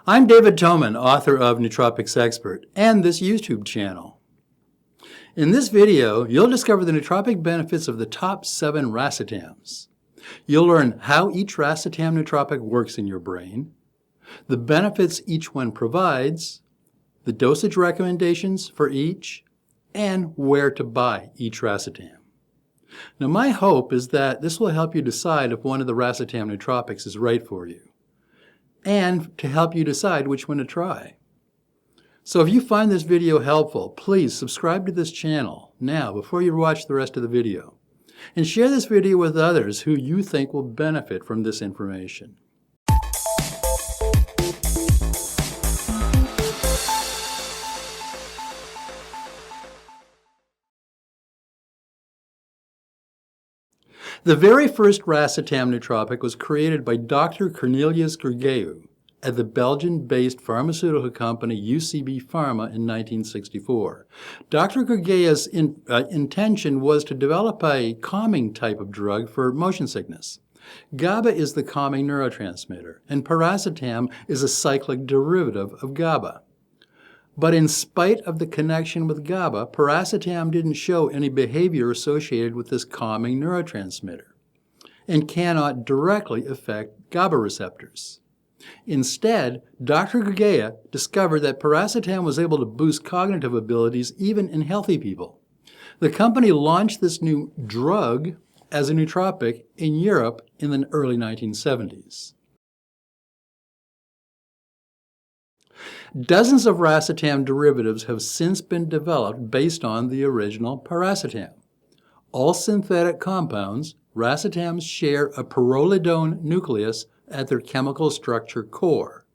I'm David Toman, author of Nootropics Expert and this YouTube channel. In this video, you'll discover the nootropic benefits of the top 7 racetams. You'll learn how each racetam nootropic works in your brain, the benefits each one provides, the dosage recommendations for each, and where to buy each racetam. Now, my hope is that this will help you decide if one of the racetam nootropics is right for you, and to help you decide which one to try. So if you find this video helpful, please subscribe to this channel now before you watch the rest of the video. And share this video with others who you think will benefit from this information. The very first racetam nootropic was created by Dr. Corneliu Giurgea at the Belgian-based pharmaceutical company UCB Pharma in 1964. Dr. Giurgea's intention was to develop a calming type of drug for motion sickness. GABA is the calming neurotransmitter, and piracetam is a cyclic derivative of GABA. But in spite of the connection with GABA, piracetam didn't show any behavior associated with this calming neurotransmitter and cannot directly affect GABA receptors. Instead, Dr. Giurgea discovered that piracetam was able to boost cognitive abilities even in healthy people. The company launched this new drug as a nootropic in Europe in the early 1970s. Dozens of racetam derivatives have since been developed based on the original piracetam. All synthetic compounds, racetams share a pyrrolidone nucleus at their chemical structure core.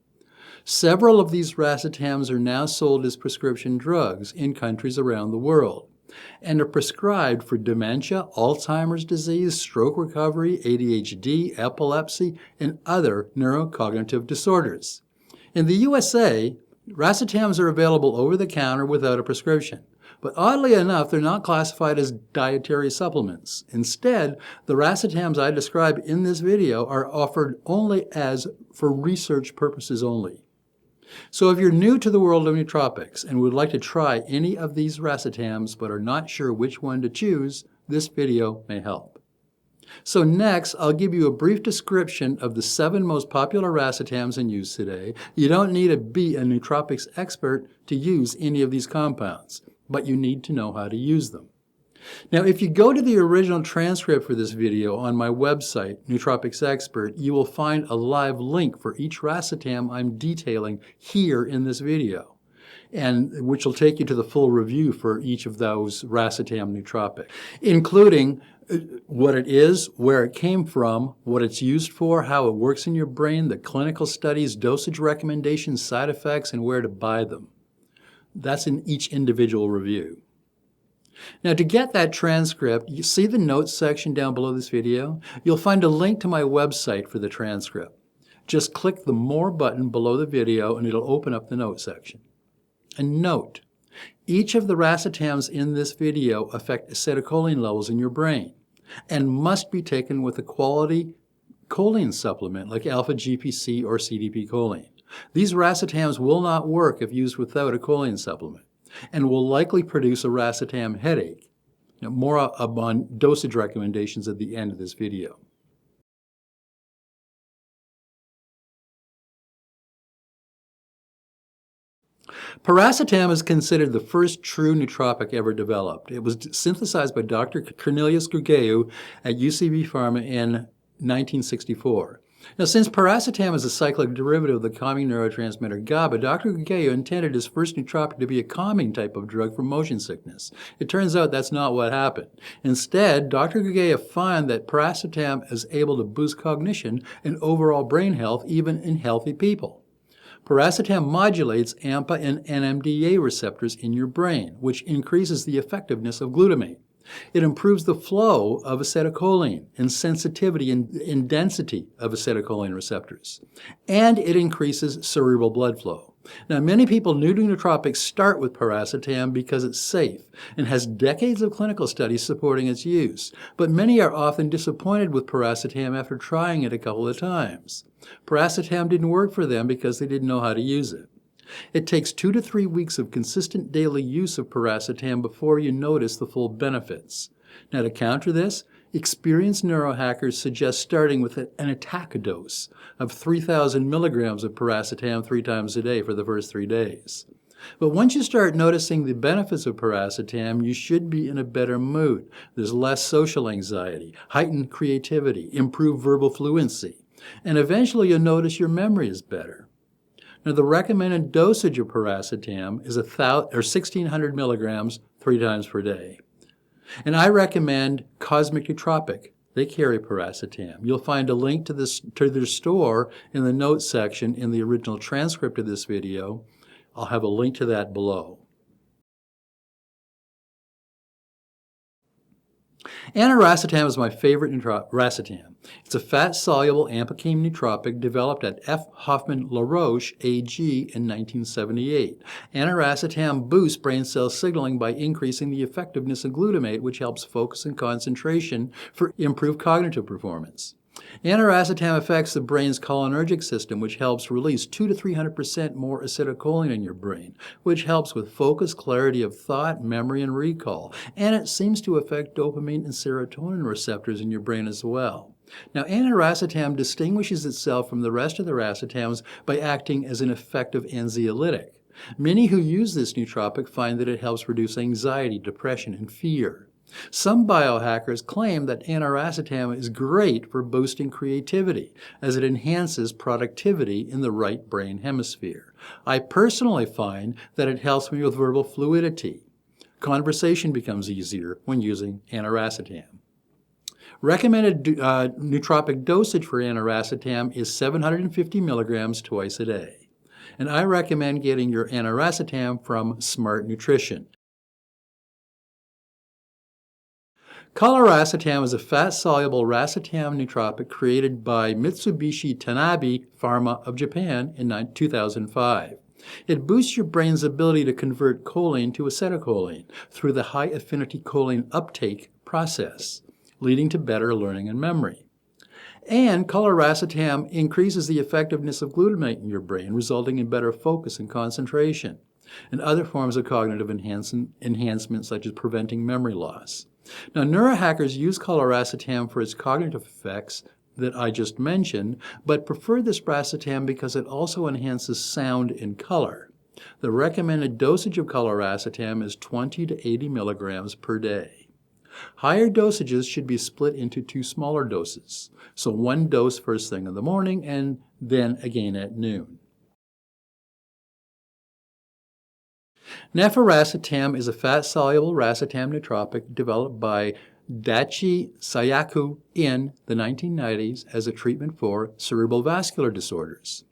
Several of these racetams are now sold as prescription drugs in countries around the world and are prescribed for dementia, Alzheimer's disease, stroke recovery, ADHD, epilepsy, and other neurocognitive disorders. In the USA, racetams are available over the counter without a prescription. But oddly enough, they're not classified as dietary supplements. Instead, the racetams I describe in this video are offered only as for research purposes only. So if you're new to the world of nootropics and would like to try any of these racetams but are not sure which one to choose, this video may help. So next, I'll give you a brief description of the 7 most popular racetams in use today. You don't need to be a nootropics expert to use any of these compounds, but you need to know how to use them. Now, if you go to the original transcript for this video on my website, Nootropics Expert, you will find a live link for each racetam I'm detailing here in this video, and which will take you to the full review for each of those racetam nootropics, including what it is, where it came from, what it's used for, how it works in your brain, the clinical studies, dosage recommendations, side effects, and where to buy them. That's in each individual review. Now, to get that transcript, you see the notes section down below this video? You'll find a link to my website for the transcript. Just click the More button below the video and it'll open up the notes section. And note, each of the racetams in this video affect acetylcholine levels in your brain and must be taken with a quality choline supplement like alpha-GPC or CDP-Choline. These racetams will not work if used without a choline supplement and will likely produce a racetam headache. Now, more on dosage recommendations at the end of this video. Piracetam is considered the first true nootropic ever developed. It was synthesized by Dr. Corneliu Giurgea at UCB Pharma in 1964. Now, since piracetam is a cyclic derivative of the calming neurotransmitter GABA, Dr. Giurgea intended his first nootropic to be a calming type of drug for motion sickness. It turns out that's not what happened. Instead, Dr. Giurgea found that piracetam is able to boost cognition and overall brain health even in healthy people. Piracetam modulates AMPA and NMDA receptors in your brain, which increases the effectiveness of glutamate. It improves the flow of acetylcholine and sensitivity and density of acetylcholine receptors. And it increases cerebral blood flow. Now, many people new to nootropics start with piracetam because it's safe and has decades of clinical studies supporting its use, but many are often disappointed with piracetam after trying it a couple of times. Piracetam didn't work for them because they didn't know how to use it. It takes 2 to 3 weeks of consistent daily use of piracetam before you notice the full benefits. Now, to counter this, experienced neurohackers suggest starting with an attack dose of 3,000 milligrams of piracetam 3 times a day for the first 3 days. But once you start noticing the benefits of piracetam, you should be in a better mood. There's less social anxiety, heightened creativity, improved verbal fluency, and eventually you'll notice your memory is better. Now, the recommended dosage of piracetam is 1,600 milligrams 3 times per day. And I recommend Cosmic Nootropic. They carry piracetam. You'll find a link to their store in the notes section in the original transcript of this video. I'll have a link to that below. Aniracetam is my favorite racetam. It's a fat-soluble ampakine nootropic developed at F. Hoffman LaRoche, AG, in 1978. Aniracetam boosts brain cell signaling by increasing the effectiveness of glutamate, which helps focus and concentration for improved cognitive performance. Aniracetam affects the brain's cholinergic system, which helps release 200 to 300% more acetylcholine in your brain, which helps with focus, clarity of thought, memory, and recall. And it seems to affect dopamine and serotonin receptors in your brain as well. Now, Aniracetam distinguishes itself from the rest of the racetams by acting as an effective anxiolytic. Many who use this nootropic find that it helps reduce anxiety, depression, and fear. Some biohackers claim that Aniracetam is great for boosting creativity, as it enhances productivity in the right brain hemisphere. I personally find that it helps me with verbal fluidity. Conversation becomes easier when using Aniracetam. Recommended nootropic dosage for Aniracetam is 750 milligrams twice a day. And I recommend getting your Aniracetam from Smart Nutrition. Coluracetam is a fat-soluble racetam nootropic created by Mitsubishi Tanabe Pharma of Japan in 2005. It boosts your brain's ability to convert choline to acetylcholine through the high-affinity choline uptake process, leading to better learning and memory. And Coluracetam increases the effectiveness of glutamate in your brain, resulting in better focus and concentration, and other forms of cognitive enhancement such as preventing memory loss. Now, neurohackers use Coluracetam for its cognitive effects that I just mentioned, but prefer this racetam because it also enhances sound and color. The recommended dosage of Coluracetam is 20 to 80 milligrams per day. Higher dosages should be split into 2 smaller doses, so 1 dose first thing in the morning and then again at noon. Nefiracetam is a fat-soluble racetam nootropic developed by Daiichi Sankyo in the 1990s as a treatment for cerebral vascular disorders.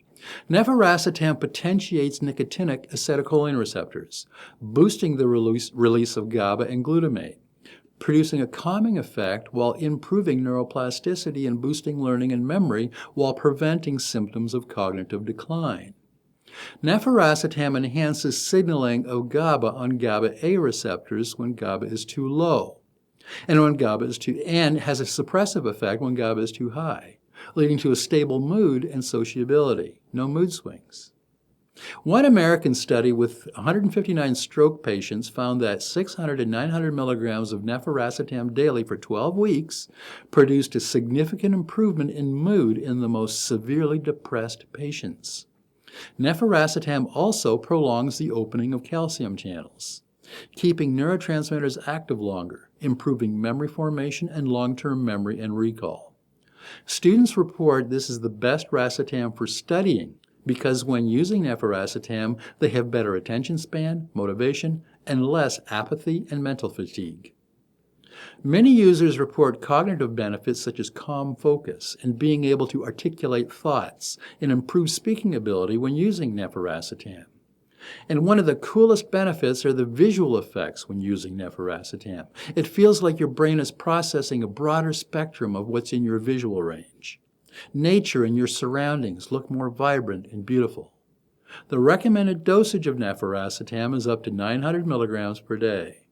Nefiracetam potentiates nicotinic acetylcholine receptors, boosting the release of GABA and glutamate, producing a calming effect while improving neuroplasticity and boosting learning and memory while preventing symptoms of cognitive decline. Nefiracetam enhances signaling of GABA on GABA-A receptors when GABA is too low, and has a suppressive effect when GABA is too high, leading to a stable mood and sociability, no mood swings. One American study with 159 stroke patients found that 600 to 900 milligrams of Nefiracetam daily for 12 weeks produced a significant improvement in mood in the most severely depressed patients. Nefiracetam also prolongs the opening of calcium channels, keeping neurotransmitters active longer, improving memory formation and long-term memory and recall. Students report this is the best racetam for studying because when using Nefiracetam, they have better attention span, motivation, and less apathy and mental fatigue. Many users report cognitive benefits such as calm focus and being able to articulate thoughts and improve speaking ability when using Nefiracetam. And one of the coolest benefits are the visual effects when using Nefiracetam. It feels like your brain is processing a broader spectrum of what's in your visual range. Nature and your surroundings look more vibrant and beautiful. The recommended dosage of Nefiracetam is up to 900 milligrams per day.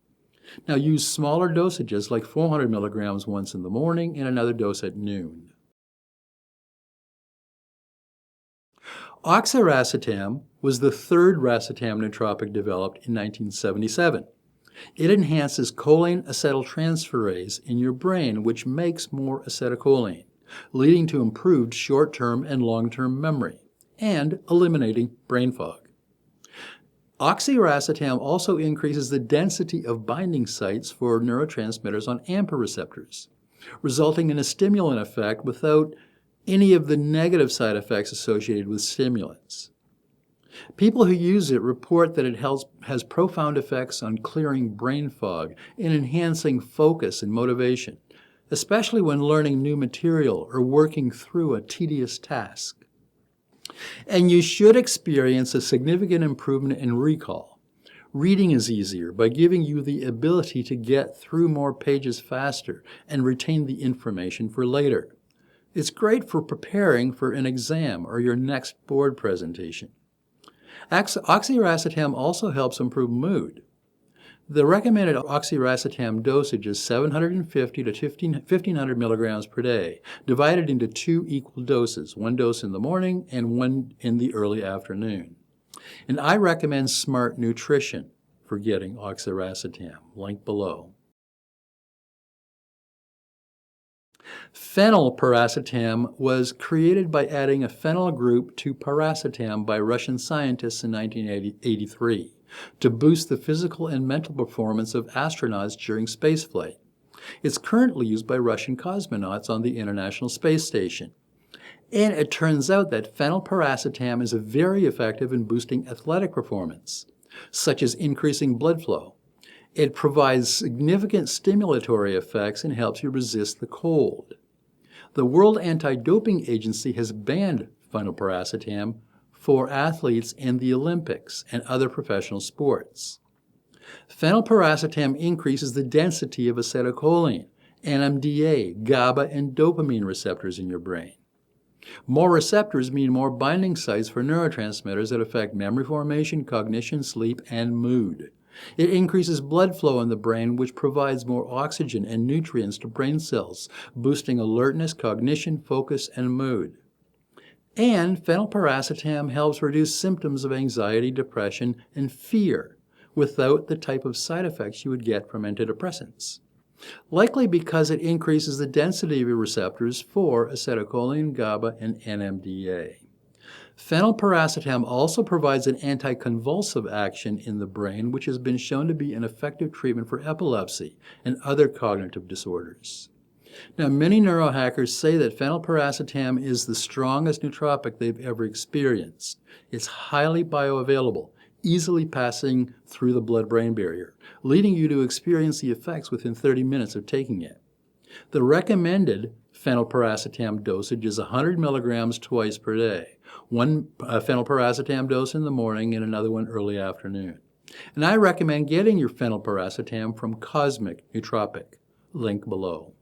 Now use smaller dosages like 400 milligrams once in the morning and another dose at noon. Oxiracetam was the third racetam nootropic developed in 1977. It enhances choline acetyltransferase in your brain, which makes more acetylcholine, leading to improved short-term and long-term memory, and eliminating brain fog. Oxiracetam also increases the density of binding sites for neurotransmitters on AMPA receptors, resulting in a stimulant effect without any of the negative side effects associated with stimulants. People who use it report that it has profound effects on clearing brain fog and enhancing focus and motivation, especially when learning new material or working through a tedious task. And you should experience a significant improvement in recall. Reading is easier by giving you the ability to get through more pages faster and retain the information for later. It's great for preparing for an exam or your next board presentation. Oxiracetam also helps improve mood. The recommended oxiracetam dosage is 750 to 1500 milligrams per day, divided into 2 equal doses, 1 dose in the morning and 1 in the early afternoon. And I recommend smart nutrition for getting oxiracetam, link below. Phenylpiracetam was created by adding a phenyl group to piracetam by Russian scientists in 1983 to boost the physical and mental performance of astronauts during spaceflight. It's currently used by Russian cosmonauts on the International Space Station. And it turns out that phenylpiracetam is very effective in boosting athletic performance, such as increasing blood flow. It provides significant stimulatory effects and helps you resist the cold. The World Anti-Doping Agency has banned phenylpiracetam for athletes in the Olympics and other professional sports. Phenylpiracetam increases the density of acetylcholine, NMDA, GABA, and dopamine receptors in your brain. More receptors mean more binding sites for neurotransmitters that affect memory formation, cognition, sleep, and mood. It increases blood flow in the brain, which provides more oxygen and nutrients to brain cells, boosting alertness, cognition, focus, and mood. And phenylpiracetam helps reduce symptoms of anxiety, depression, and fear without the type of side effects you would get from antidepressants, likely because it increases the density of your receptors for acetylcholine, GABA, and NMDA. Phenylpiracetam also provides an anticonvulsive action in the brain, which has been shown to be an effective treatment for epilepsy and other cognitive disorders. Now, many neurohackers say that phenylpiracetam is the strongest nootropic they've ever experienced. It's highly bioavailable, easily passing through the blood-brain barrier, leading you to experience the effects within 30 minutes of taking it. The recommended phenylpiracetam dosage is 100 milligrams twice per day. 1 phenylpiracetam dose in the morning and another one early afternoon. And I recommend getting your phenylpiracetam from Cosmic Nootropic, link below.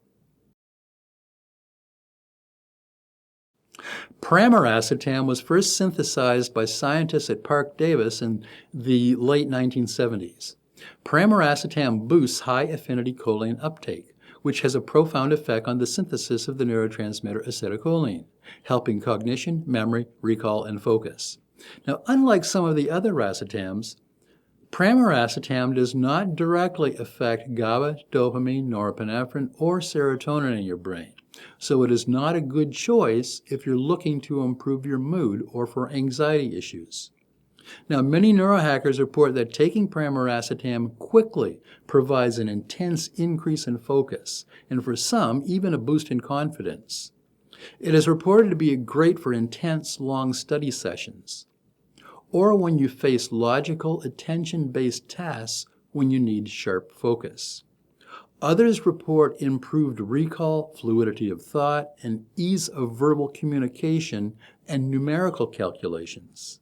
Pramiracetam was first synthesized by scientists at Parke-Davis in the late 1970s. Pramiracetam boosts high-affinity choline uptake, which has a profound effect on the synthesis of the neurotransmitter acetylcholine, helping cognition, memory, recall, and focus. Now, unlike some of the other racetams, pramiracetam does not directly affect GABA, dopamine, norepinephrine, or serotonin in your brain, so it is not a good choice if you're looking to improve your mood or for anxiety issues. Now, many neurohackers report that taking pramiracetam quickly provides an intense increase in focus, and for some, even a boost in confidence. It is reported to be great for intense, long study sessions, or when you face logical, attention-based tasks when you need sharp focus. Others report improved recall, fluidity of thought, and ease of verbal communication and numerical calculations.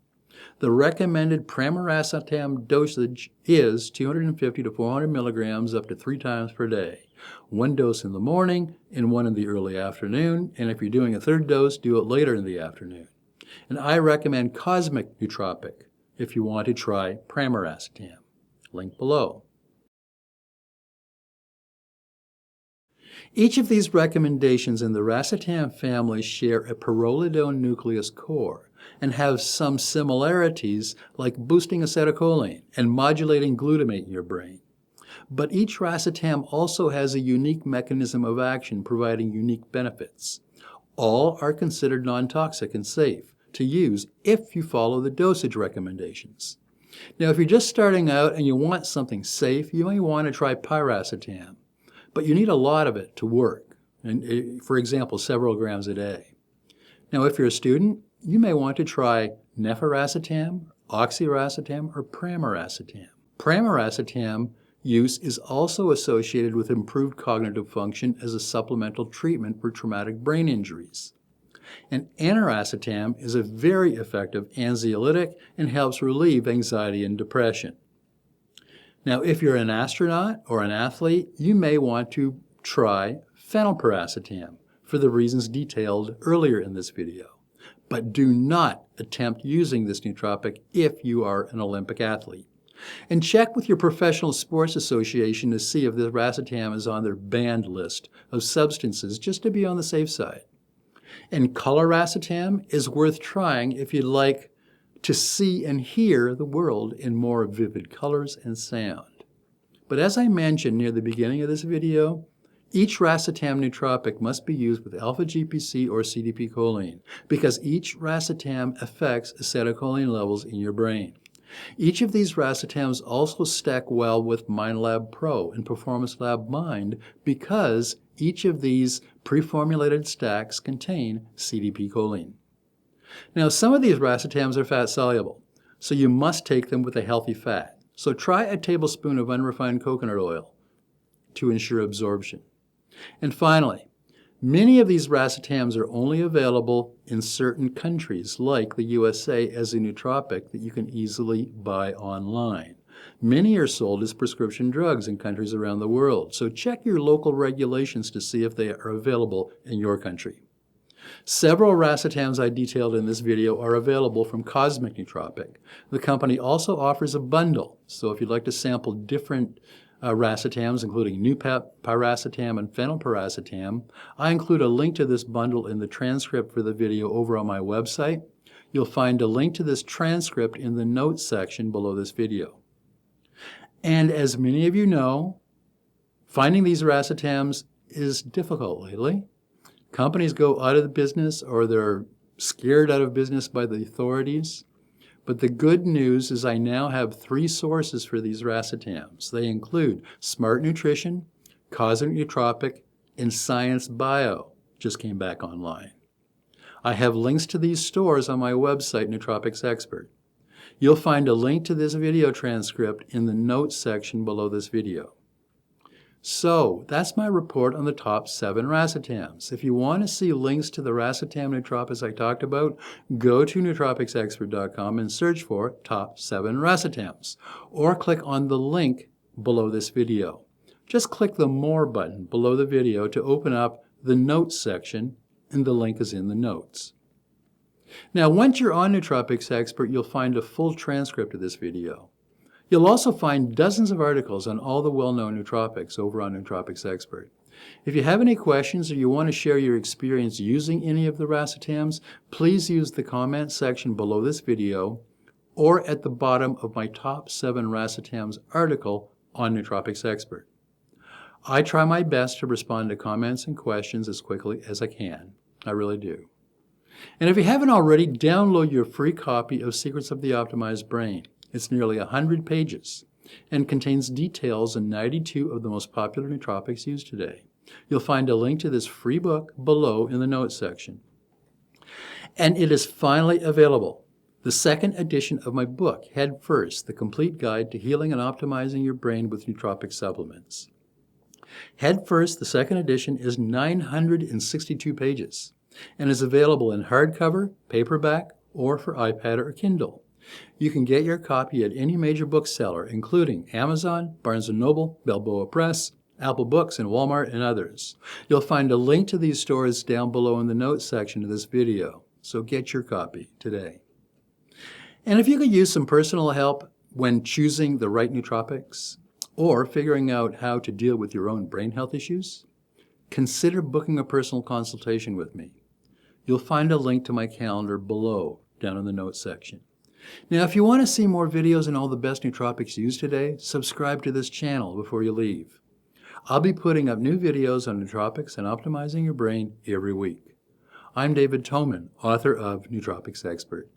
The recommended pramiracetam dosage is 250 to 400 milligrams up to 3 times per day. 1 dose in the morning and 1 in the early afternoon, and if you're doing a 3rd dose, do it later in the afternoon. And I recommend Cosmic Nootropic if you want to try Pramiracetam. Link below. Each of these recommendations in the racetam family share a pyrrolidone nucleus core and have some similarities like boosting acetylcholine and modulating glutamate in your brain. But each racetam also has a unique mechanism of action providing unique benefits. All are considered non-toxic and safe to use if you follow the dosage recommendations. Now, if you're just starting out and you want something safe, you may want to try Piracetam, but you need a lot of it to work, and for example, several grams a day. Now, if you're a student, you may want to try Nefiracetam, Oxiracetam, or Pramiracetam. Pramiracetam use is also associated with improved cognitive function as a supplemental treatment for traumatic brain injuries. And Aniracetam is a very effective anxiolytic and helps relieve anxiety and depression. Now, if you're an astronaut or an athlete, you may want to try Phenylpiracetam for the reasons detailed earlier in this video. But do not attempt using this nootropic if you are an Olympic athlete. And check with your professional sports association to see if the racetam is on their banned list of substances, just to be on the safe side. And Coluracetam is worth trying if you'd like to see and hear the world in more vivid colors and sound. But as I mentioned near the beginning of this video, each racetam nootropic must be used with alpha-GPC or CDP-Choline because each racetam affects acetylcholine levels in your brain. Each of these racetams also stack well with MindLab Pro and Performance Lab Mind because each of these pre-formulated stacks contain CDP-Choline. Now, some of these racetams are fat-soluble, so you must take them with a healthy fat. So try a tablespoon of unrefined coconut oil to ensure absorption. And finally, many of these racetams are only available in certain countries, like the USA, as a nootropic that you can easily buy online. Many are sold as prescription drugs in countries around the world, so check your local regulations to see if they are available in your country. Several racetams I detailed in this video are available from Cosmic Nootropic. The company also offers a bundle, so if you'd like to sample different racetams, including Piracetam and Phenylpiracetam, I include a link to this bundle in the transcript for the video over on my website. You'll find a link to this transcript in the notes section below this video. And as many of you know, finding these racetams is difficult lately. Companies go out of the business or they're scared out of business by the authorities. But the good news is I now have 3 sources for these racetams. They include Smart Nutrition, Cosmic Nootropic, and Science Bio, just came back online. I have links to these stores on my website, Nootropics Expert. You'll find a link to this video transcript in the notes section below this video. So, that's my report on the top 7 racetams. If you want to see links to the racetam nootropics I talked about, go to nootropicsexpert.com and search for top 7 racetams, or click on the link below this video. Just click the More button below the video to open up the Notes section, and the link is in the notes. Now, once you're on Nootropics Expert, you'll find a full transcript of this video. You'll also find dozens of articles on all the well-known nootropics over on Nootropics Expert. If you have any questions or you want to share your experience using any of the racetams, please use the comment section below this video or at the bottom of my top 7 racetams article on Nootropics Expert. I try my best to respond to comments and questions as quickly as I can. I really do. And if you haven't already, download your free copy of Secrets of the Optimized Brain. It's nearly 100 pages and contains details on 92 of the most popular nootropics used today. You'll find a link to this free book below in the notes section. And it is finally available. The second edition of my book, Head First, The Complete Guide to Healing and Optimizing Your Brain with Nootropic Supplements. Head First, the second edition, is 962 pages and is available in hardcover, paperback, or for iPad or Kindle. You can get your copy at any major bookseller, including Amazon, Barnes & Noble, Balboa Press, Apple Books, and Walmart, and others. You'll find a link to these stores down below in the notes section of this video. so get your copy today. And if you could use some personal help when choosing the right nootropics or figuring out how to deal with your own brain health issues, consider booking a personal consultation with me. You'll find a link to my calendar below, down in the notes section. Now, if you want to see more videos on all the best nootropics used today, subscribe to this channel before you leave. I'll be putting up new videos on nootropics and optimizing your brain every week. I'm David Toman, author of Nootropics Expert.